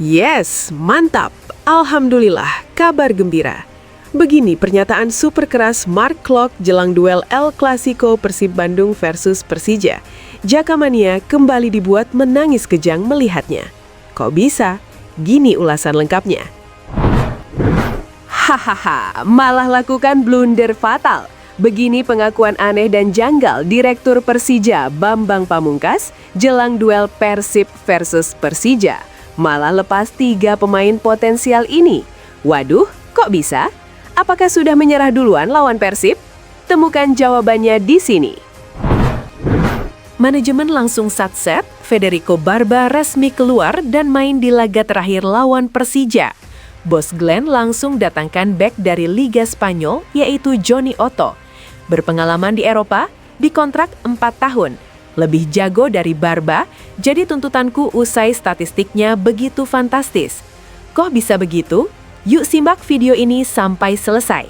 Yes, mantap. Alhamdulillah, kabar gembira. Begini pernyataan super keras Mark Klok jelang duel El Clasico Persib Bandung versus Persija. Jakamania kembali dibuat menangis kejang melihatnya. Kok bisa? Gini ulasan lengkapnya. Hahaha, malah lakukan blunder fatal. Begini pengakuan aneh dan janggal Direktur Persija Bambang Pamungkas jelang duel Persib versus Persija. Malah lepas 3 pemain potensial ini. Waduh, kok bisa? Apakah sudah menyerah duluan lawan Persib? Temukan jawabannya di sini. Manajemen langsung satset, Federico Barba resmi keluar dan main di laga terakhir lawan Persija. Bos Glenn langsung datangkan bek dari Liga Spanyol, yaitu Johnny Otto. Berpengalaman di Eropa, dikontrak 4 tahun. Lebih jago dari Barba, jadi tuntutanku usai statistiknya begitu fantastis. Kok bisa begitu? Yuk simak video ini sampai selesai.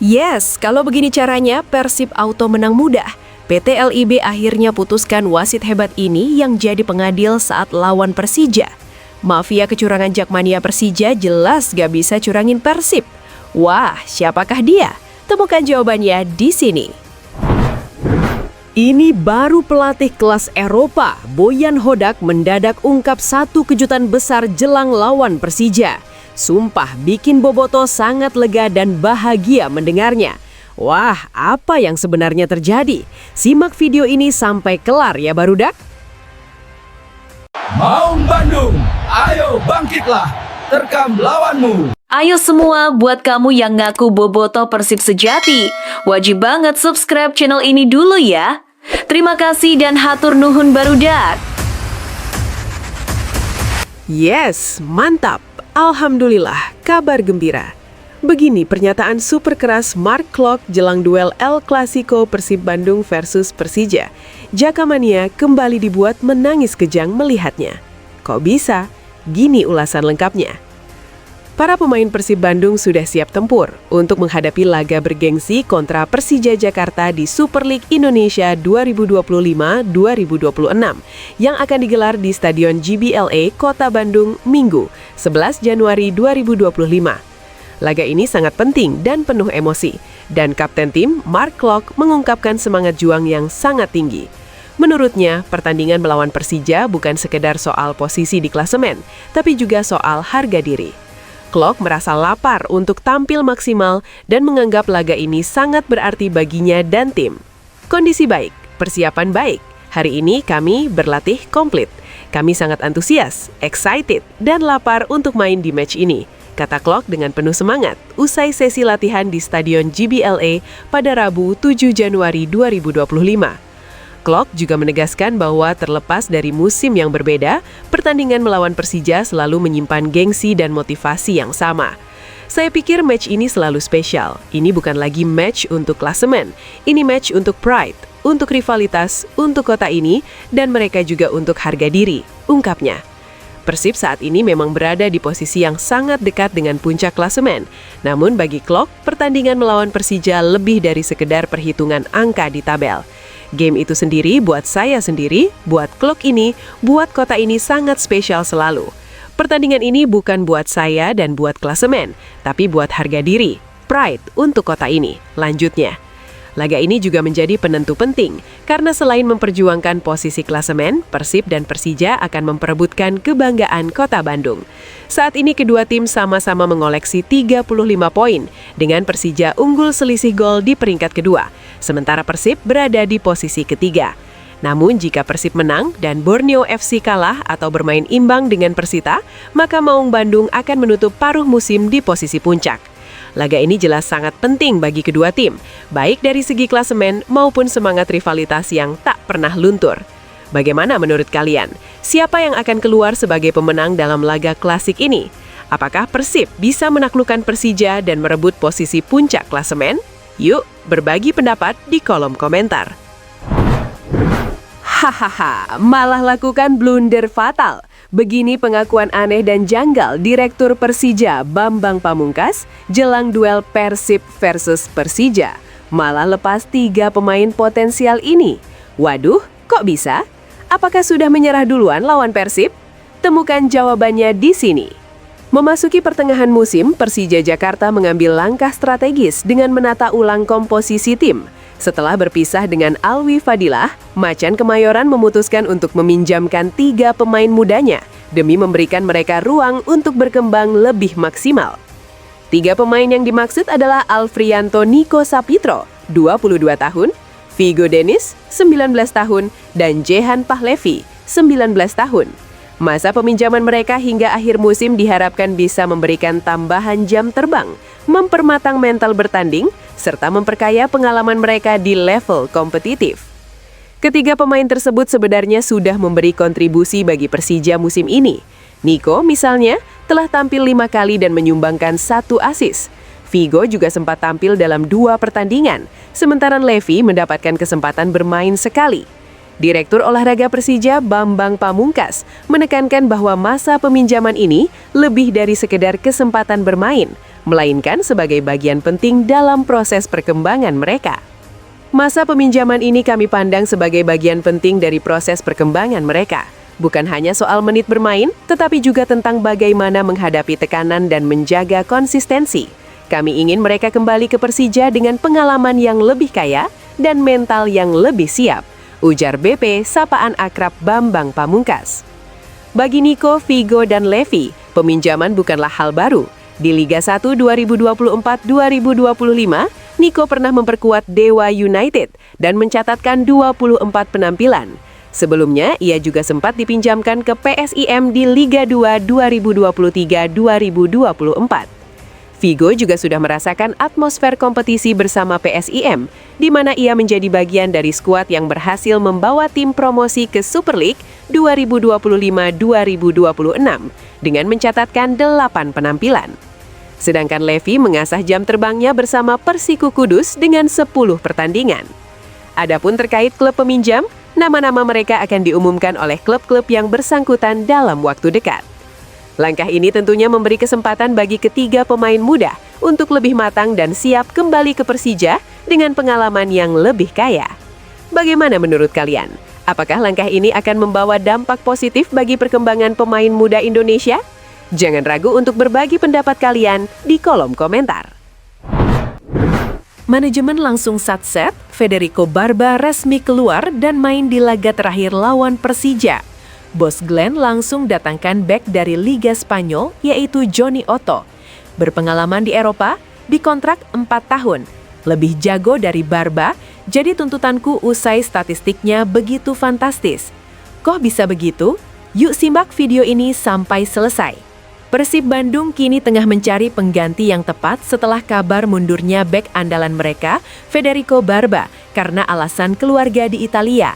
Yes, kalau begini caranya, Persib auto menang mudah. PT LIB akhirnya putuskan wasit hebat ini yang jadi pengadil saat lawan Persija. Mafia kecurangan Jakmania Persija jelas gak bisa curangin Persib. Wah, siapakah dia? Temukan jawabannya di sini. Ini baru pelatih kelas Eropa, Bojan Hodak mendadak ungkap satu kejutan besar jelang lawan Persija. Sumpah bikin Boboto sangat lega dan bahagia mendengarnya. Wah, apa yang sebenarnya terjadi? Simak video ini sampai kelar ya Barudak. Maung Bandung, ayo bangkitlah, terkam lawanmu. Ayo semua buat kamu yang ngaku Boboto Persib sejati, wajib banget subscribe channel ini dulu ya. Terima kasih dan hatur nuhun Barudak. Yes, mantap. Alhamdulillah, kabar gembira. Begini pernyataan super keras Mark Klok jelang duel El Clasico Persib Bandung versus Persija. Jakamania kembali dibuat menangis kejang melihatnya. Kok bisa? Gini ulasan lengkapnya. Para pemain Persib Bandung sudah siap tempur untuk menghadapi laga bergengsi kontra Persija Jakarta di Super League Indonesia 2025-2026 yang akan digelar di Stadion GBLA Kota Bandung Minggu 11 Januari 2025. Laga ini sangat penting dan penuh emosi, dan Kapten Tim Mark Klok mengungkapkan semangat juang yang sangat tinggi. Menurutnya, pertandingan melawan Persija bukan sekedar soal posisi di klasemen, tapi juga soal harga diri. Klok merasa lapar untuk tampil maksimal dan menganggap laga ini sangat berarti baginya dan tim. Kondisi baik, persiapan baik. Hari ini kami berlatih komplit. Kami sangat antusias, excited, dan lapar untuk main di match ini, kata Klok dengan penuh semangat usai sesi latihan di Stadion GBLA pada Rabu 7 Januari 2025. Klok juga menegaskan bahwa terlepas dari musim yang berbeda, pertandingan melawan Persija selalu menyimpan gengsi dan motivasi yang sama. Saya pikir match ini selalu spesial. Ini bukan lagi match untuk klasemen. Ini match untuk pride, untuk rivalitas, untuk kota ini, dan mereka juga untuk harga diri, ungkapnya. Persib saat ini memang berada di posisi yang sangat dekat dengan puncak klasemen. Namun bagi Klok, pertandingan melawan Persija lebih dari sekedar perhitungan angka di tabel. Game itu sendiri buat saya sendiri, buat Klok ini, buat kota ini sangat spesial selalu. Pertandingan ini bukan buat saya dan buat klasemen, tapi buat harga diri, pride untuk kota ini, lanjutnya. Laga ini juga menjadi penentu penting, karena selain memperjuangkan posisi klasemen, Persib dan Persija akan memperebutkan kebanggaan kota Bandung. Saat ini kedua tim sama-sama mengoleksi 35 poin, dengan Persija unggul selisih gol di peringkat kedua, sementara Persib berada di posisi ketiga. Namun jika Persib menang dan Borneo FC kalah atau bermain imbang dengan Persita, maka Maung Bandung akan menutup paruh musim di posisi puncak. Laga ini jelas sangat penting bagi kedua tim, baik dari segi klasemen maupun semangat rivalitas yang tak pernah luntur. Bagaimana menurut kalian? Siapa yang akan keluar sebagai pemenang dalam laga klasik ini? Apakah Persib bisa menaklukkan Persija dan merebut posisi puncak klasemen? Yuk, berbagi pendapat di kolom komentar. Hahaha, malah lakukan blunder fatal. Begini pengakuan aneh dan janggal Direktur Persija Bambang Pamungkas jelang duel Persib versus Persija. Malah lepas 3 pemain potensial ini. Waduh, kok bisa? Apakah sudah menyerah duluan lawan Persib? Temukan jawabannya di sini. Memasuki pertengahan musim, Persija Jakarta mengambil langkah strategis dengan menata ulang komposisi tim. Setelah berpisah dengan Alwi Fadilah, Macan Kemayoran memutuskan untuk meminjamkan 3 pemain mudanya demi memberikan mereka ruang untuk berkembang lebih maksimal. 3 pemain yang dimaksud adalah Alfrianto Niko Sapitro, 22 tahun, Vigo Dennis, 19 tahun, dan Jehan Pahlevi, 19 tahun. Masa peminjaman mereka hingga akhir musim diharapkan bisa memberikan tambahan jam terbang, mempermatang mental bertanding, serta memperkaya pengalaman mereka di level kompetitif. Ketiga pemain tersebut sebenarnya sudah memberi kontribusi bagi Persija musim ini. Niko misalnya telah tampil 5 kali dan menyumbangkan 1 assist. Vigo juga sempat tampil dalam 2 pertandingan, sementara Levi mendapatkan kesempatan bermain sekali. Direktur Olahraga Persija Bambang Pamungkas menekankan bahwa masa peminjaman ini lebih dari sekedar kesempatan bermain, melainkan sebagai bagian penting dalam proses perkembangan mereka. Masa peminjaman ini kami pandang sebagai bagian penting dari proses perkembangan mereka. Bukan hanya soal menit bermain, tetapi juga tentang bagaimana menghadapi tekanan dan menjaga konsistensi. Kami ingin mereka kembali ke Persija dengan pengalaman yang lebih kaya dan mental yang lebih siap, ujar BP sapaan akrab Bambang Pamungkas. Bagi Niko, Vigo, dan Levi, peminjaman bukanlah hal baru. Di Liga 1 2024-2025, Niko pernah memperkuat Dewa United dan mencatatkan 24 penampilan. Sebelumnya, ia juga sempat dipinjamkan ke PSIM di Liga 2 2023-2024. Vigo juga sudah merasakan atmosfer kompetisi bersama PSIM, di mana ia menjadi bagian dari skuad yang berhasil membawa tim promosi ke Super League 2025-2026 dengan mencatatkan 8 penampilan. Sedangkan Levi mengasah jam terbangnya bersama Persiku Kudus dengan 10 pertandingan. Adapun terkait klub peminjam, nama-nama mereka akan diumumkan oleh klub-klub yang bersangkutan dalam waktu dekat. Langkah ini tentunya memberi kesempatan bagi ketiga pemain muda untuk lebih matang dan siap kembali ke Persija dengan pengalaman yang lebih kaya. Bagaimana menurut kalian? Apakah langkah ini akan membawa dampak positif bagi perkembangan pemain muda Indonesia? Jangan ragu untuk berbagi pendapat kalian di kolom komentar. Manajemen langsung satset, Federico Barba resmi keluar dan main di laga terakhir lawan Persija. Bos Glenn langsung datangkan bek dari Liga Spanyol, yaitu Johnny Otto. Berpengalaman di Eropa, dikontrak 4 tahun. Lebih jago dari Barba, jadi tuntutanku usai statistiknya begitu fantastis. Kok bisa begitu? Yuk simak video ini sampai selesai. Persib Bandung kini tengah mencari pengganti yang tepat setelah kabar mundurnya bek andalan mereka, Federico Barba, karena alasan keluarga di Italia.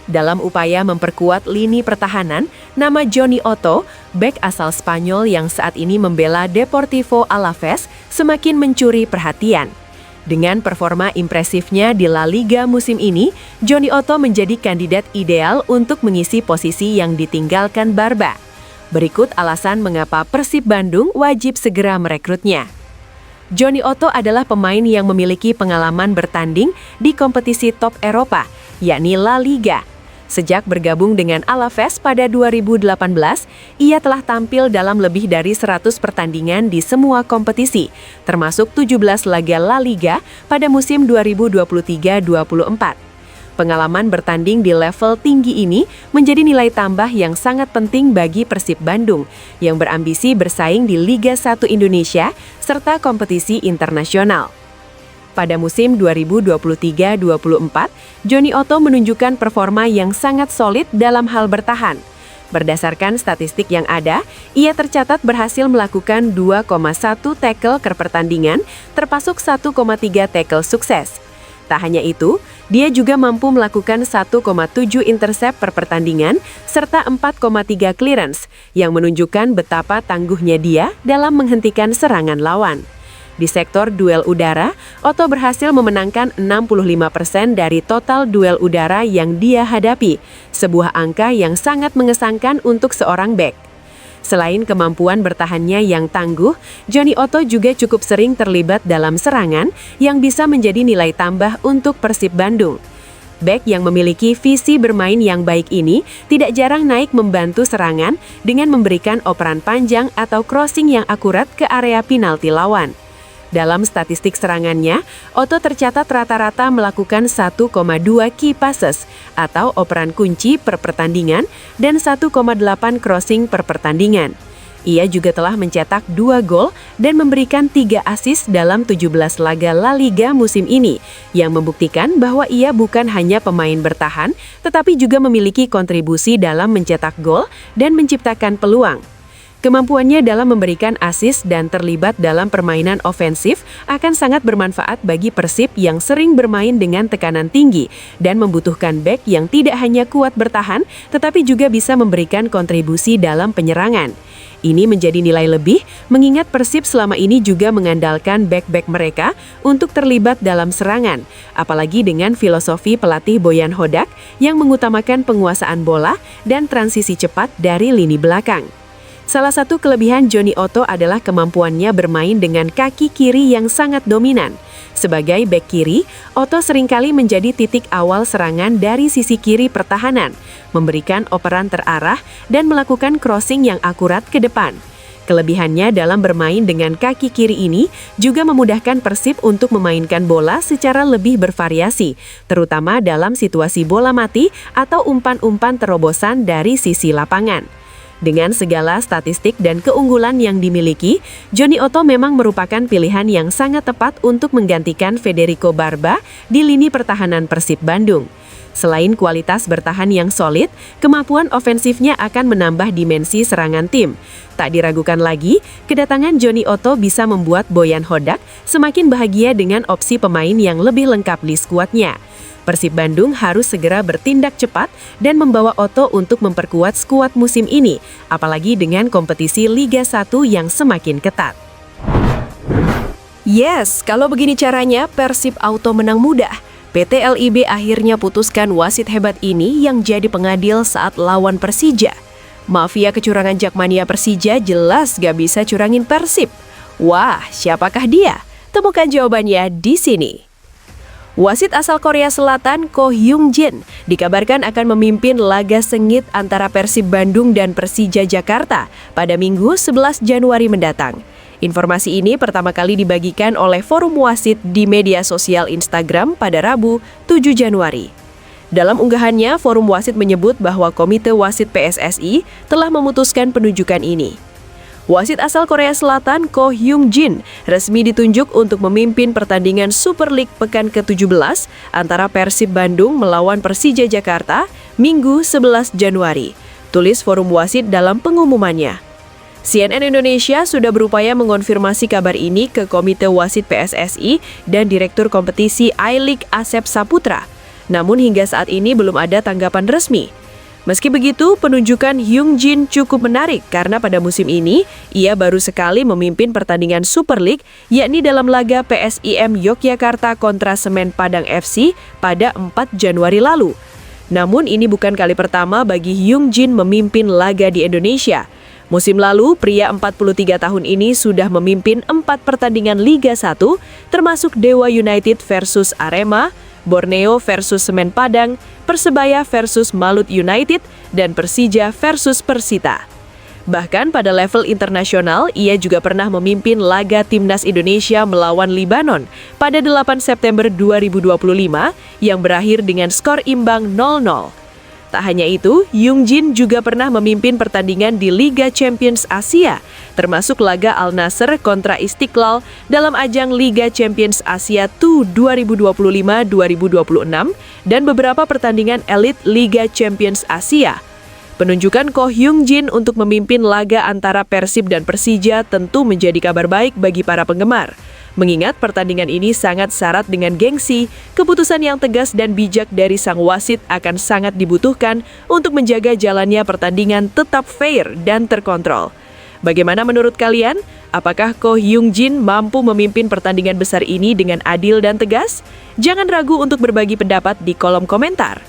Dalam upaya memperkuat lini pertahanan, nama Johnny Otto, bek asal Spanyol yang saat ini membela Deportivo Alaves, semakin mencuri perhatian. Dengan performa impresifnya di La Liga musim ini, Johnny Otto menjadi kandidat ideal untuk mengisi posisi yang ditinggalkan Barba. Berikut alasan mengapa Persib Bandung wajib segera merekrutnya. Johnny Otto adalah pemain yang memiliki pengalaman bertanding di kompetisi top Eropa, yakni La Liga. Sejak bergabung dengan Alaves pada 2018, ia telah tampil dalam lebih dari 100 pertandingan di semua kompetisi, termasuk 17 laga La Liga pada musim 2023-24. Pengalaman bertanding di level tinggi ini menjadi nilai tambah yang sangat penting bagi Persib Bandung, yang berambisi bersaing di Liga 1 Indonesia serta kompetisi internasional. Pada musim 2023-24, Johnny Otto menunjukkan performa yang sangat solid dalam hal bertahan. Berdasarkan statistik yang ada, ia tercatat berhasil melakukan 2,1 tackle per pertandingan, termasuk 1,3 tackle sukses. Tak hanya itu, dia juga mampu melakukan 1,7 intercept per pertandingan, serta 4,3 clearance, yang menunjukkan betapa tangguhnya dia dalam menghentikan serangan lawan. Di sektor duel udara, Otto berhasil memenangkan 65% dari total duel udara yang dia hadapi, sebuah angka yang sangat mengesankan untuk seorang bek. Selain kemampuan bertahannya yang tangguh, Johnny Otto juga cukup sering terlibat dalam serangan yang bisa menjadi nilai tambah untuk Persib Bandung. Bek yang memiliki visi bermain yang baik ini tidak jarang naik membantu serangan dengan memberikan operan panjang atau crossing yang akurat ke area penalti lawan. Dalam statistik serangannya, Otto tercatat rata-rata melakukan 1,2 key passes atau operan kunci per pertandingan dan 1,8 crossing per pertandingan. Ia juga telah mencetak 2 gol dan memberikan 3 assist dalam 17 laga La Liga musim ini, yang membuktikan bahwa ia bukan hanya pemain bertahan, tetapi juga memiliki kontribusi dalam mencetak gol dan menciptakan peluang. Kemampuannya dalam memberikan assist dan terlibat dalam permainan ofensif akan sangat bermanfaat bagi Persib yang sering bermain dengan tekanan tinggi dan membutuhkan bek yang tidak hanya kuat bertahan, tetapi juga bisa memberikan kontribusi dalam penyerangan. Ini menjadi nilai lebih, mengingat Persib selama ini juga mengandalkan bek-bek mereka untuk terlibat dalam serangan, apalagi dengan filosofi pelatih Boyan Hodak yang mengutamakan penguasaan bola dan transisi cepat dari lini belakang. Salah satu kelebihan Jonny Otto adalah kemampuannya bermain dengan kaki kiri yang sangat dominan. Sebagai bek kiri, Otto seringkali menjadi titik awal serangan dari sisi kiri pertahanan, memberikan operan terarah dan melakukan crossing yang akurat ke depan. Kelebihannya dalam bermain dengan kaki kiri ini juga memudahkan Persib untuk memainkan bola secara lebih bervariasi, terutama dalam situasi bola mati atau umpan-umpan terobosan dari sisi lapangan. Dengan segala statistik dan keunggulan yang dimiliki, Jonny Otto memang merupakan pilihan yang sangat tepat untuk menggantikan Federico Barba di lini pertahanan Persib Bandung. Selain kualitas bertahan yang solid, kemampuan ofensifnya akan menambah dimensi serangan tim. Tak diragukan lagi, kedatangan Jonny Otto bisa membuat Boyan Hodak semakin bahagia dengan opsi pemain yang lebih lengkap di skuadnya. Persib Bandung harus segera bertindak cepat dan membawa Otto untuk memperkuat skuad musim ini, apalagi dengan kompetisi Liga 1 yang semakin ketat. Yes, kalau begini caranya, Persib auto menang mudah. PT LIB akhirnya putuskan wasit hebat ini yang jadi pengadil saat lawan Persija. Mafia kecurangan Jakmania Persija jelas gak bisa curangin Persib. Wah, siapakah dia? Temukan jawabannya di sini. Wasit asal Korea Selatan Ko Hyung Jin dikabarkan akan memimpin laga sengit antara Persib Bandung dan Persija Jakarta pada Minggu 11 Januari mendatang. Informasi ini pertama kali dibagikan oleh Forum Wasit di media sosial Instagram pada Rabu 7 Januari. Dalam unggahannya, Forum Wasit menyebut bahwa Komite Wasit PSSI telah memutuskan penunjukan ini. Wasit asal Korea Selatan Ko Hyung Jin resmi ditunjuk untuk memimpin pertandingan Super League pekan ke-17 antara Persib Bandung melawan Persija Jakarta Minggu 11 Januari. Tulis Forum Wasit dalam pengumumannya. CNN Indonesia sudah berupaya mengonfirmasi kabar ini ke Komite Wasit PSSI dan Direktur Kompetisi I-League Asep Saputra. Namun hingga saat ini belum ada tanggapan resmi. Meski begitu, penunjukan Hyung Jin cukup menarik karena pada musim ini, ia baru sekali memimpin pertandingan Super League, yakni dalam laga PSIM Yogyakarta kontra Semen Padang FC pada 4 Januari lalu. Namun ini bukan kali pertama bagi Hyung Jin memimpin laga di Indonesia. Musim lalu, pria 43 tahun ini sudah memimpin 4 pertandingan Liga 1, termasuk Dewa United versus Arema, Borneo versus Semen Padang, Persebaya versus Malut United, dan Persija versus Persita. Bahkan pada level internasional, ia juga pernah memimpin laga Timnas Indonesia melawan Libanon pada 8 September 2025 yang berakhir dengan skor imbang 0-0. Tak hanya itu, Hyung Jin juga pernah memimpin pertandingan di Liga Champions Asia, termasuk laga Al Nassr kontra Istiqlal dalam ajang Liga Champions Asia 2 2025-2026 dan beberapa pertandingan elit Liga Champions Asia. Penunjukan Ko Hyung Jin untuk memimpin laga antara Persib dan Persija tentu menjadi kabar baik bagi para penggemar. Mengingat pertandingan ini sangat syarat dengan gengsi, keputusan yang tegas dan bijak dari sang wasit akan sangat dibutuhkan untuk menjaga jalannya pertandingan tetap fair dan terkontrol. Bagaimana menurut kalian? Apakah Ko Hyung Jin mampu memimpin pertandingan besar ini dengan adil dan tegas? Jangan ragu untuk berbagi pendapat di kolom komentar.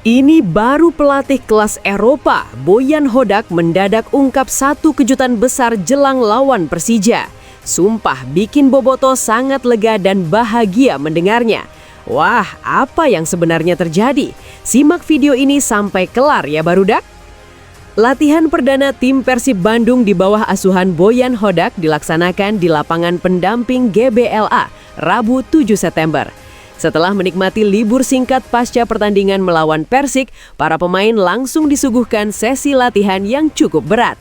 Ini baru pelatih kelas Eropa, Boyan Hodak mendadak ungkap satu kejutan besar jelang lawan Persija. Sumpah bikin Boboto sangat lega dan bahagia mendengarnya. Wah, apa yang sebenarnya terjadi? Simak video ini sampai kelar ya barudak. Latihan perdana tim Persib Bandung di bawah asuhan Boyan Hodak dilaksanakan di lapangan pendamping GBLA, Rabu 7 September. Setelah menikmati libur singkat pasca pertandingan melawan Persik, para pemain langsung disuguhkan sesi latihan yang cukup berat.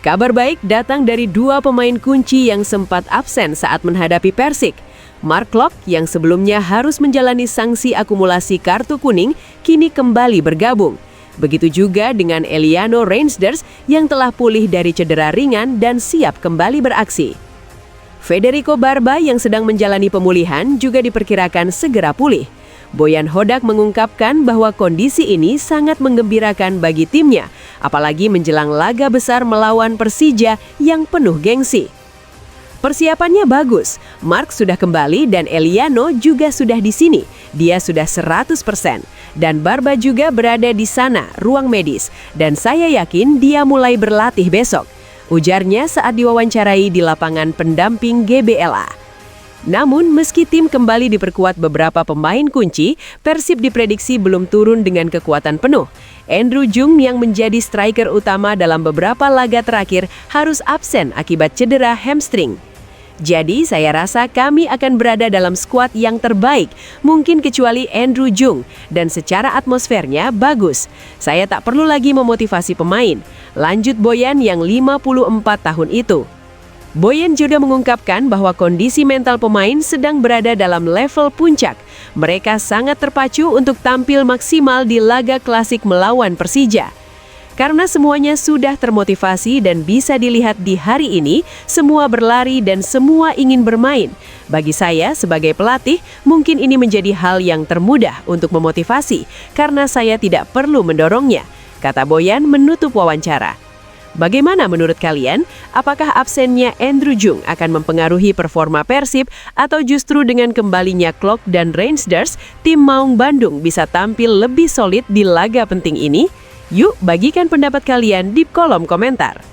Kabar baik datang dari dua pemain kunci yang sempat absen saat menghadapi Persik. Mark Klok yang sebelumnya harus menjalani sanksi akumulasi kartu kuning, kini kembali bergabung. Begitu juga dengan Eliano Reinsders yang telah pulih dari cedera ringan dan siap kembali beraksi. Federico Barba yang sedang menjalani pemulihan juga diperkirakan segera pulih. Boyan Hodak mengungkapkan bahwa kondisi ini sangat menggembirakan bagi timnya, apalagi menjelang laga besar melawan Persija yang penuh gengsi. Persiapannya bagus, Mark sudah kembali dan Eliano juga sudah di sini. Dia sudah 100%. Dan Barba juga berada di sana, ruang medis. Dan saya yakin dia mulai berlatih besok. Ujarnya saat diwawancarai di lapangan pendamping GBLA. Namun, meski tim kembali diperkuat beberapa pemain kunci, Persib diprediksi belum turun dengan kekuatan penuh. Andrew Jung yang menjadi striker utama dalam beberapa laga terakhir harus absen akibat cedera hamstring. Jadi, saya rasa kami akan berada dalam skuad yang terbaik, mungkin kecuali Andrew Jung, dan secara atmosfernya bagus. Saya tak perlu lagi memotivasi pemain. Lanjut Boyan yang 54 tahun itu. Boyan juga mengungkapkan bahwa kondisi mental pemain sedang berada dalam level puncak. Mereka sangat terpacu untuk tampil maksimal di laga klasik melawan Persija. Karena semuanya sudah termotivasi dan bisa dilihat di hari ini, semua berlari dan semua ingin bermain. Bagi saya sebagai pelatih, mungkin ini menjadi hal yang termudah untuk memotivasi karena saya tidak perlu mendorongnya, kata Boyan menutup wawancara. Bagaimana menurut kalian? Apakah absennya Andrew Jung akan mempengaruhi performa Persib atau justru dengan kembalinya Klok dan Reinsders, tim Maung Bandung bisa tampil lebih solid di laga penting ini? Yuk, bagikan pendapat kalian di kolom komentar.